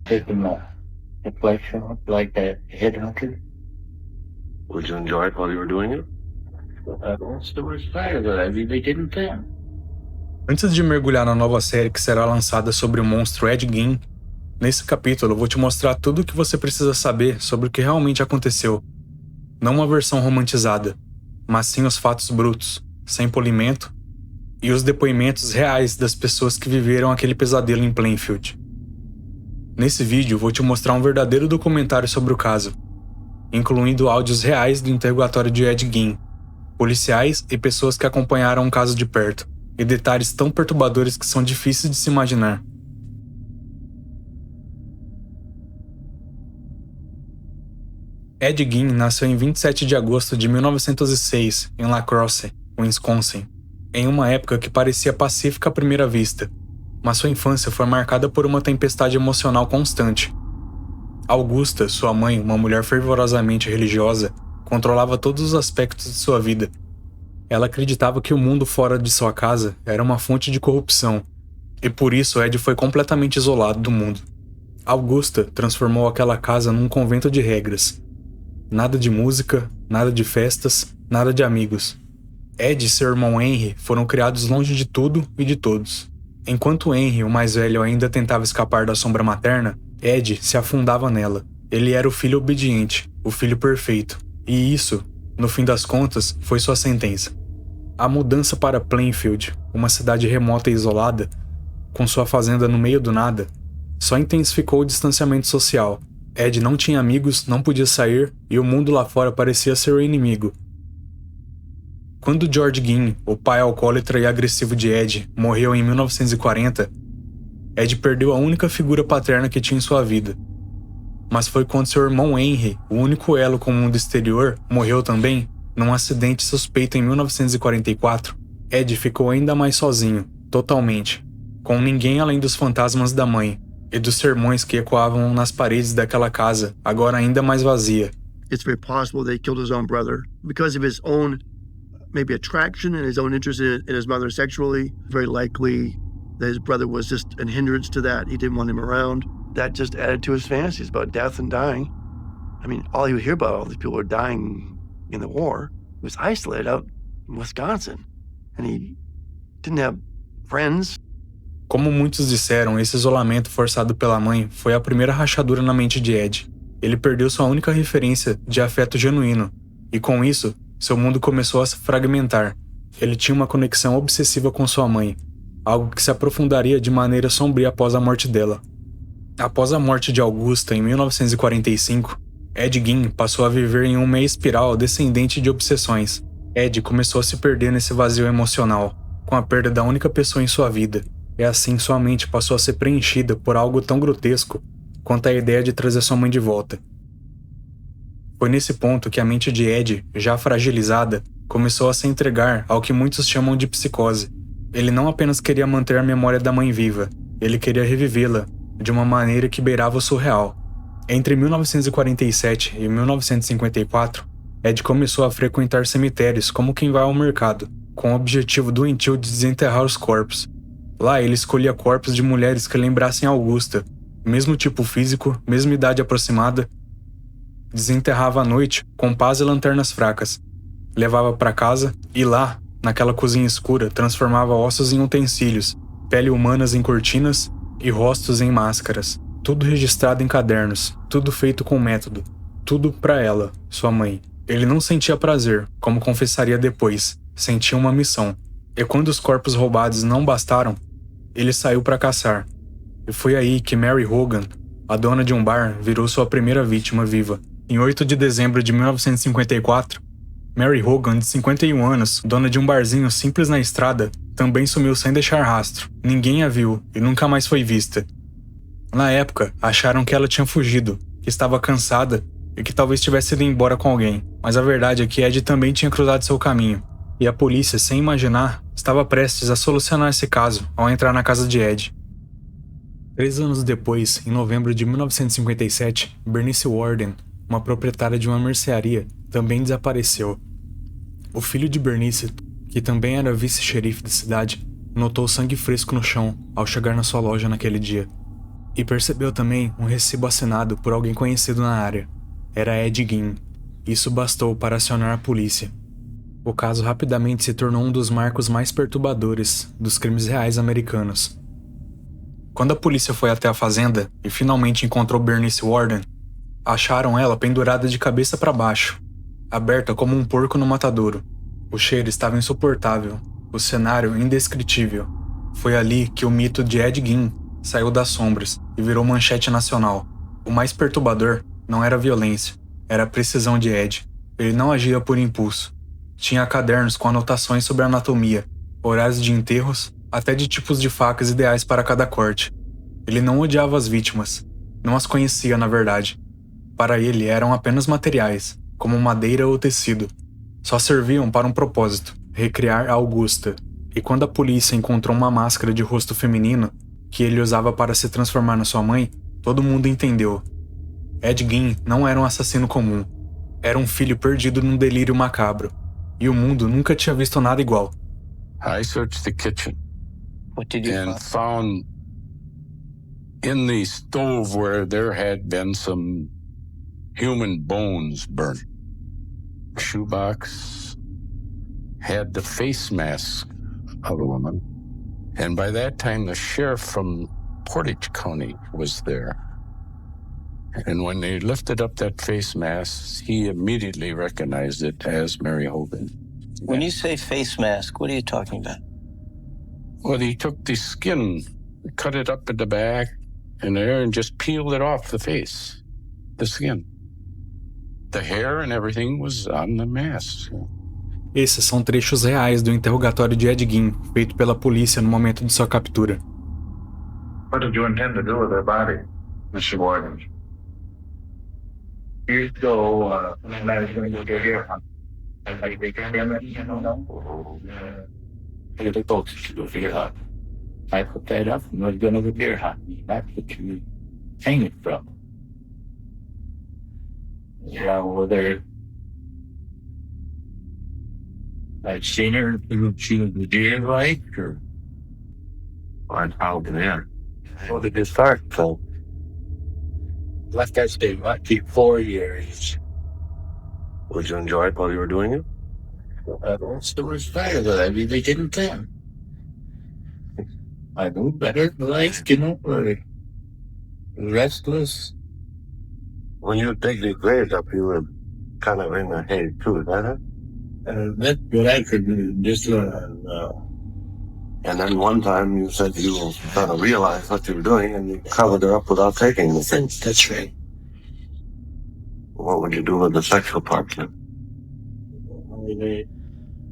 taking a flight shot like a headhunter. Would you enjoy it while you were doing it? What's the worst part of it? I really didn't think. Antes de mergulhar na nova série que será lançada sobre o monstro Ed Gein, nesse capítulo eu vou te mostrar tudo o que você precisa saber sobre o que realmente aconteceu. Não uma versão romantizada, mas sim os fatos brutos, sem polimento, e os depoimentos reais das pessoas que viveram aquele pesadelo em Plainfield. Nesse vídeo vou te mostrar um verdadeiro documentário sobre o caso, incluindo áudios reais do interrogatório de Ed Gein, policiais e pessoas que acompanharam o caso de perto, e detalhes tão perturbadores que são difíceis de se imaginar. Ed Gein nasceu em 27 de agosto de 1906, em La Crosse, Wisconsin, em uma época que parecia pacífica à primeira vista, mas sua infância foi marcada por uma tempestade emocional constante. Augusta, sua mãe, uma mulher fervorosamente religiosa, controlava todos os aspectos de sua vida. Ela acreditava que o mundo fora de sua casa era uma fonte de corrupção, e por isso Ed foi completamente isolado do mundo. Augusta transformou aquela casa num convento de regras. Nada de música, nada de festas, nada de amigos. Ed e seu irmão Henry foram criados longe de tudo e de todos. Enquanto Henry, o mais velho, ainda tentava escapar da sombra materna, Ed se afundava nela. Ele era o filho obediente, o filho perfeito. E isso, no fim das contas, foi sua sentença. A mudança para Plainfield, uma cidade remota e isolada, com sua fazenda no meio do nada, só intensificou o distanciamento social. Ed não tinha amigos, não podia sair, e o mundo lá fora parecia ser o inimigo. Quando George Gein, o pai alcoólatra e agressivo de Ed, morreu em 1940, Ed perdeu a única figura paterna que tinha em sua vida. Mas foi quando seu irmão Henry, o único elo com o mundo exterior, morreu também, num acidente suspeito em 1944, Ed ficou ainda mais sozinho, totalmente, com ninguém além dos fantasmas da mãe e dos sermões que ecoavam nas paredes daquela casa, agora ainda mais vazia. It's very possible that he killed his own brother because of his own maybe attraction and his own interest in his mother sexually. Very likely that his brother was just a hindrance to that. He didn't want him around. That just added to his fantasies about death and dying. I mean, all he would hear about, all these people were dying in the war. He was isolated out in Wisconsin. And he didn't have friends. Como muitos disseram, esse isolamento forçado pela mãe foi a primeira rachadura na mente de Ed. Ele perdeu sua única referência de afeto genuíno, e com isso, seu mundo começou a se fragmentar. Ele tinha uma conexão obsessiva com sua mãe, algo que se aprofundaria de maneira sombria após a morte dela. Após a morte de Augusta em 1945, Ed Gein passou a viver em uma espiral descendente de obsessões. Ed começou a se perder nesse vazio emocional, com a perda da única pessoa em sua vida, e assim sua mente passou a ser preenchida por algo tão grotesco quanto a ideia de trazer sua mãe de volta. Foi nesse ponto que a mente de Ed, já fragilizada, começou a se entregar ao que muitos chamam de psicose. Ele não apenas queria manter a memória da mãe viva, ele queria revivê-la, de uma maneira que beirava o surreal. Entre 1947 e 1954, Ed começou a frequentar cemitérios como quem vai ao mercado, com o objetivo doentio de desenterrar os corpos. Lá ele escolhia corpos de mulheres que lembrassem Augusta, mesmo tipo físico, mesma idade aproximada. Desenterrava à noite com pás e lanternas fracas. Levava para casa e lá, naquela cozinha escura, transformava ossos em utensílios, pele humanas em cortinas e rostos em máscaras. Tudo registrado em cadernos, tudo feito com método. Tudo para ela, sua mãe. Ele não sentia prazer, como confessaria depois, sentia uma missão. E quando os corpos roubados não bastaram, ele saiu para caçar. E foi aí que Mary Hogan, a dona de um bar, virou sua primeira vítima viva. Em 8 de dezembro de 1954, Mary Hogan, de 51 anos, dona de um barzinho simples na estrada, também sumiu sem deixar rastro. Ninguém a viu e nunca mais foi vista. Na época, acharam que ela tinha fugido, que estava cansada e que talvez tivesse ido embora com alguém. Mas a verdade é que Ed também tinha cruzado seu caminho. E a polícia, sem imaginar, estava prestes a solucionar esse caso ao entrar na casa de Ed. 3 anos depois, em novembro de 1957, Bernice Warden, uma proprietária de uma mercearia, também desapareceu. O filho de Bernice, que também era vice-xerife da cidade, notou sangue fresco no chão ao chegar na sua loja naquele dia. E percebeu também um recibo assinado por alguém conhecido na área. Era Ed Gein. Isso bastou para acionar a polícia. O caso rapidamente se tornou um dos marcos mais perturbadores dos crimes reais americanos. Quando a polícia foi até a fazenda e finalmente encontrou Bernice Warden, acharam ela pendurada de cabeça para baixo, aberta como um porco no matadouro. O cheiro estava insuportável, o cenário indescritível. Foi ali que o mito de Ed Gein saiu das sombras e virou manchete nacional. O mais perturbador não era a violência, era a precisão de Ed. Ele não agia por impulso. Tinha cadernos com anotações sobre anatomia, horários de enterros, até de tipos de facas ideais para cada corte. Ele não odiava as vítimas, não as conhecia na verdade. Para ele eram apenas materiais, como madeira ou tecido. Só serviam para um propósito, recriar a Augusta. E quando a polícia encontrou uma máscara de rosto feminino, que ele usava para se transformar na sua mãe, todo mundo entendeu. Ed Gein não era um assassino comum. Era um filho perdido num delírio macabro. E o mundo nunca tinha visto nada igual. I searched the kitchen What did you and find? found in the stove where there had been some human bones burnt. The shoebox had the face mask of a woman. And by that time, the sheriff from Portage County was there. And when they lifted up that face mask, he immediately recognized it as Mary Hogan. When you say face mask, what are you talking about? Well, he took the skin, cut it up at the back and there, and just peeled it off the face, the skin. The hair and everything was on the mask. Esses são trechos reais do interrogatório de Ed Gein, feito pela polícia no momento de sua captura. What did you intend to do with her body, Mr. Warden? Years ago, when I was going to go here, I began You're the folks to go deer hunt. I put that up and was gonna go deer hunt. That's what you hang it from. Yeah, whether I'd seen her, she was the deer like, or Find out there. what did it start from? Like I said, might be 4 years. Would you enjoy it while you were doing it? What's the worst part of it? I really didn't care. I knew better in life, restless. When you dig the graves up, you were kind of in the hay too, is that it? That's what I could do. Just And then one time you said you kind of realized what you were doing and you covered her up without taking the thing. that's right. What would you do with the sexual part then?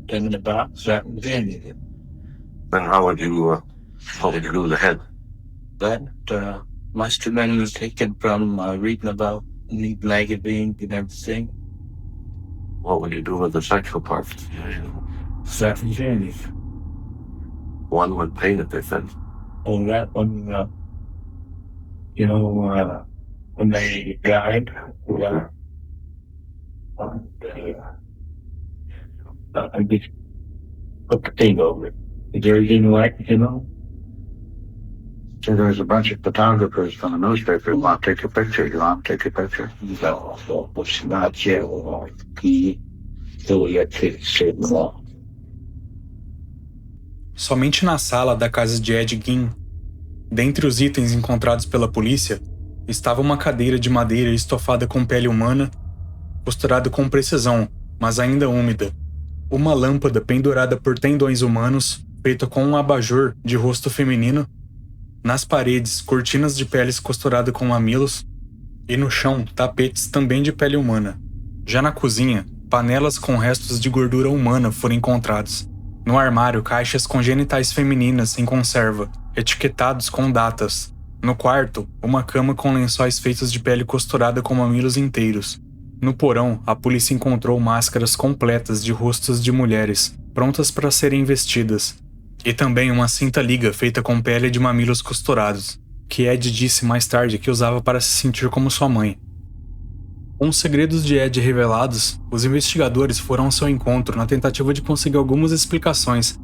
Then in the box, that was it. Then how would you do with the head? That must have been taken from reading about the magazine and everything. What would you do with the sexual part? That was it. One would paint it, they said. Oh, that one, when they died, I just put the thing over it. There didn't like, So there's a bunch of photographers from the newspaper who want to take a picture. You want to take a picture? So, was not yet, so we had to sit long. Somente na sala da casa de Ed Gein, dentre os itens encontrados pela polícia, estava uma cadeira de madeira estofada com pele humana, costurada com precisão, mas ainda úmida, uma lâmpada pendurada por tendões humanos, feita com um abajur de rosto feminino, nas paredes, cortinas de peles costuradas com mamilos, e no chão, tapetes também de pele humana. Já na cozinha, panelas com restos de gordura humana foram encontrados. No armário, caixas com genitais femininas em conserva, etiquetados com datas. No quarto, uma cama com lençóis feitos de pele costurada com mamilos inteiros. No porão, a polícia encontrou máscaras completas de rostos de mulheres, prontas para serem vestidas. E também uma cinta-liga feita com pele de mamilos costurados, que Ed disse mais tarde que usava para se sentir como sua mãe. Com os segredos de Ed revelados, os investigadores foram ao seu encontro na tentativa de conseguir algumas explicações.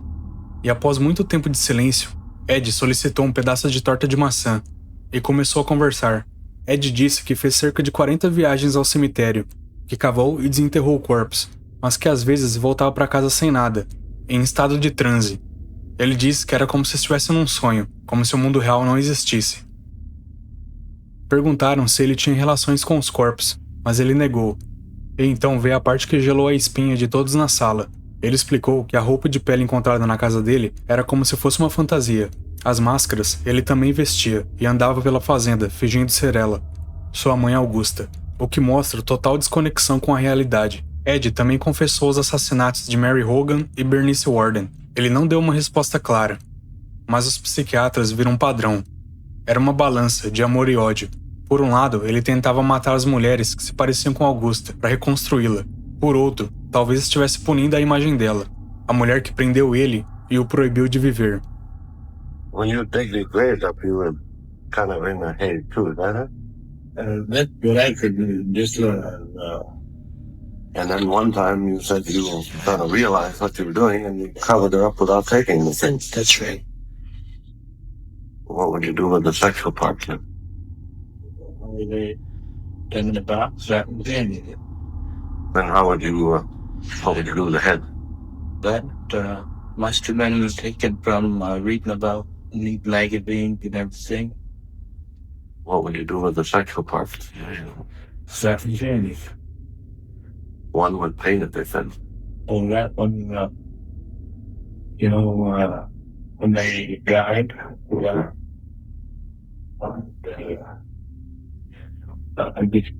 E após muito tempo de silêncio, Ed solicitou um pedaço de torta de maçã, e começou a conversar. Ed disse que fez cerca de 40 viagens ao cemitério, que cavou e desenterrou corpos, mas que às vezes voltava para casa sem nada, em estado de transe. Ele disse que era como se estivesse num sonho, como se o mundo real não existisse. Perguntaram se ele tinha relações com os corpos, mas ele negou. E então veio a parte que gelou a espinha de todos na sala. Ele explicou que a roupa de pele encontrada na casa dele era como se fosse uma fantasia. As máscaras ele também vestia e andava pela fazenda, fingindo ser ela, sua mãe Augusta, o que mostra total desconexão com a realidade. Ed também confessou os assassinatos de Mary Hogan e Bernice Warden. Ele não deu uma resposta clara, mas os psiquiatras viram um padrão. Era uma balança de amor e ódio. Por um lado, ele tentava matar as mulheres que se pareciam com Augusta para reconstruí-la. Por outro, talvez estivesse punindo a imagem dela, a mulher que prendeu ele e o proibiu de viver. When you dig the graves up, you were kind of in the hay too, is that it? That's what I could do, just And then one time you said you kind of realized what you were doing and you covered her up without taking the thing. that's right. What would you do with the sexual part then? They in the box, that was in. Then how would you do the head? That must have been taken from reading about Neat magazine and everything. What would you do with the sexual part? That was in. One would paint it, they said. Oh, that one, when they died, I just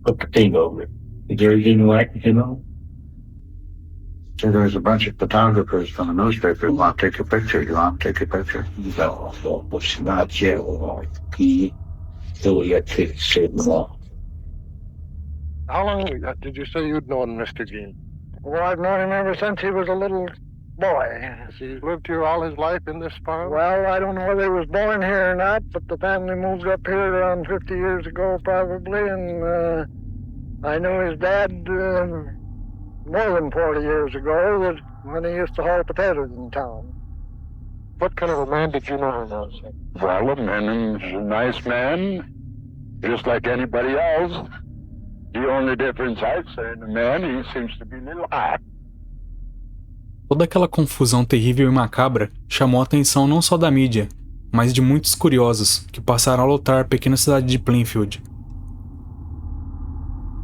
put the thing over it. There didn't like, So there's a bunch of photographers from the newspaper who want to take a picture. You want to take a picture? No, was not yet. So we got to sit along. How long did you say you'd known Mr. Gein? Well, I've known him ever since he was a little boy. He lived here all his life in this farm? Well, I don't know whether he was born here or not, but the family moved up here around 50 years ago, probably, and I knew his dad more than 40 years ago when he used to haul potatoes in town. What kind of a man did you know him as? Well, a man is a nice man, just like anybody else. The only difference I'd say in the man, he seems to be a little hot. Toda aquela confusão terrível e macabra chamou a atenção não só da mídia, mas de muitos curiosos que passaram a lotar a pequena cidade de Plainfield.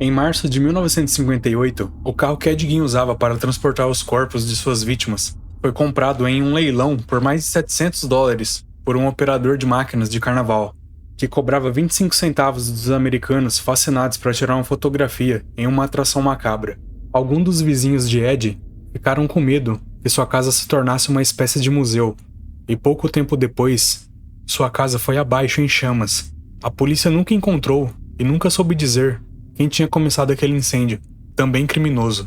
Em março de 1958, o carro que Ed Gein usava para transportar os corpos de suas vítimas foi comprado em um leilão por mais de $700 por um operador de máquinas de carnaval, que cobrava 25 centavos dos americanos fascinados para tirar uma fotografia em uma atração macabra. Alguns dos vizinhos de Ed ficaram com medo que sua casa se tornasse uma espécie de museu, e pouco tempo depois, sua casa foi abaixo em chamas. A polícia nunca encontrou e nunca soube dizer quem tinha começado aquele incêndio, também criminoso.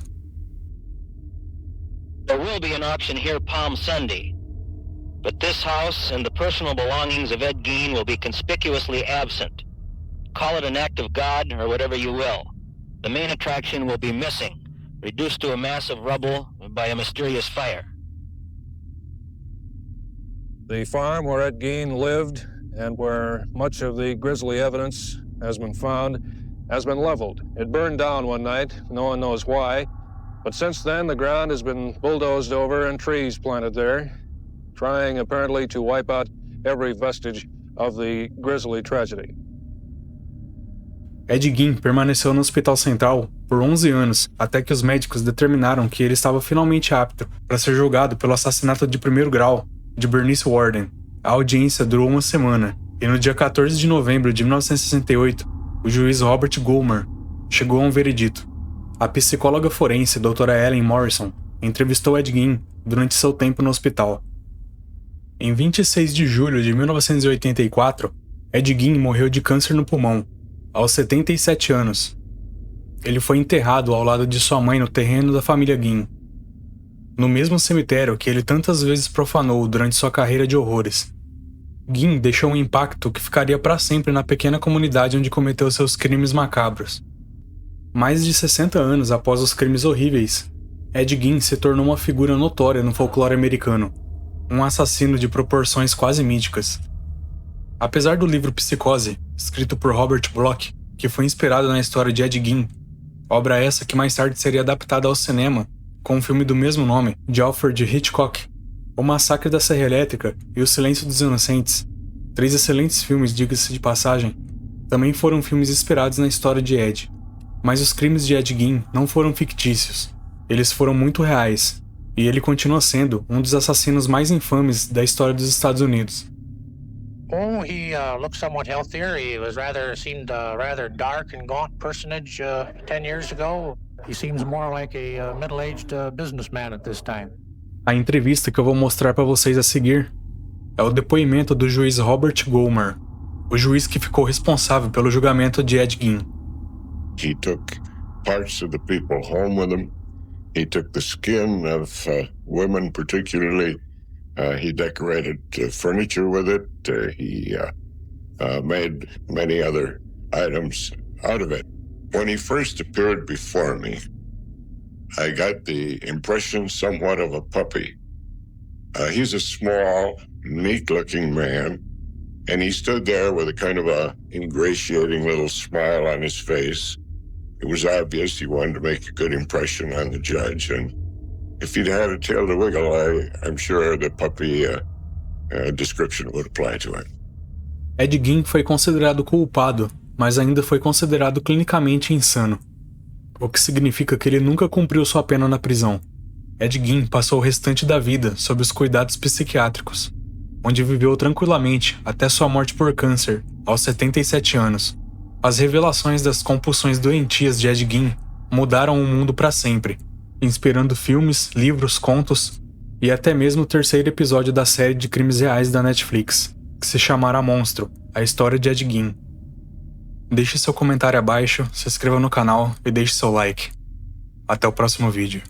There will be an auction here Palm Sunday, but this house and the personal belongings of Ed Gein will be conspicuously absent. Call it an act of God or whatever you will. The main attraction will be missing, reduced to a mass of rubble by a mysterious fire. The farm where Ed Gein lived and where much of the grisly evidence has been found has been leveled. It burned down one night, no one knows why, but since then the ground has been bulldozed over and trees planted there, trying apparently to wipe out every vestige of the grisly tragedy. Ed Gein permaneceu no Hospital Central por 11 anos, até que os médicos determinaram que ele estava finalmente apto para ser julgado pelo assassinato de primeiro grau de Bernice Warden. A audiência durou uma semana, e no dia 14 de novembro de 1968, o juiz Robert Goldmer chegou a um veredito. A psicóloga forense Dra. Ellen Morrison entrevistou Ed Gein durante seu tempo no hospital. Em 26 de julho de 1984, Ed Gein morreu de câncer no pulmão, aos 77 anos. Ele foi enterrado ao lado de sua mãe no terreno da família Gein, no mesmo cemitério que ele tantas vezes profanou durante sua carreira de horrores. Gein deixou um impacto que ficaria para sempre na pequena comunidade onde cometeu seus crimes macabros. Mais de 60 anos após os crimes horríveis, Ed Gein se tornou uma figura notória no folclore americano, um assassino de proporções quase míticas. Apesar do livro Psicose, escrito por Robert Bloch, que foi inspirado na história de Ed Gein, obra essa que mais tarde seria adaptada ao cinema com o filme do mesmo nome, de Alfred Hitchcock, O Massacre da Serra Elétrica e O Silêncio dos Inocentes, 3 excelentes filmes, diga-se de passagem, também foram filmes inspirados na história de Ed. Mas os crimes de Ed Gein não foram fictícios, eles foram muito reais, e ele continua sendo um dos assassinos mais infames da história dos Estados Unidos. Oh, he looked somewhat healthier. He was seemed a rather dark and gaunt personage 10 years ago. He seems more like a middle-aged businessman at this time. A entrevista que eu vou mostrar para vocês a seguir é o depoimento do juiz Robert Goldmer, o juiz que ficou responsável pelo julgamento de Ed Gein. He took parts of the people home with him. He took the skin of women particularly. He decorated furniture with it. He made many other items out of it. When he first appeared before me, I got the impression somewhat of a puppy. He's a small, neat-looking man, and he stood there with a kind of a ingratiating little smile on his face. It was obvious he wanted to make a good impression on the judge, and if he'd had a tail to wiggle, I'm sure the puppy description would apply to it. Ed Gein foi considerado culpado, mas ainda foi considerado clinicamente insano, o que significa que ele nunca cumpriu sua pena na prisão. Ed Gein passou o restante da vida sob os cuidados psiquiátricos, onde viveu tranquilamente até sua morte por câncer, aos 77 anos. As revelações das compulsões doentias de Ed Gein mudaram o mundo para sempre, inspirando filmes, livros, contos e até mesmo o terceiro episódio da série de crimes reais da Netflix, que se chamará Monstro, a história de Ed Gein. Deixe seu comentário abaixo, se inscreva no canal e deixe seu like. Até o próximo vídeo.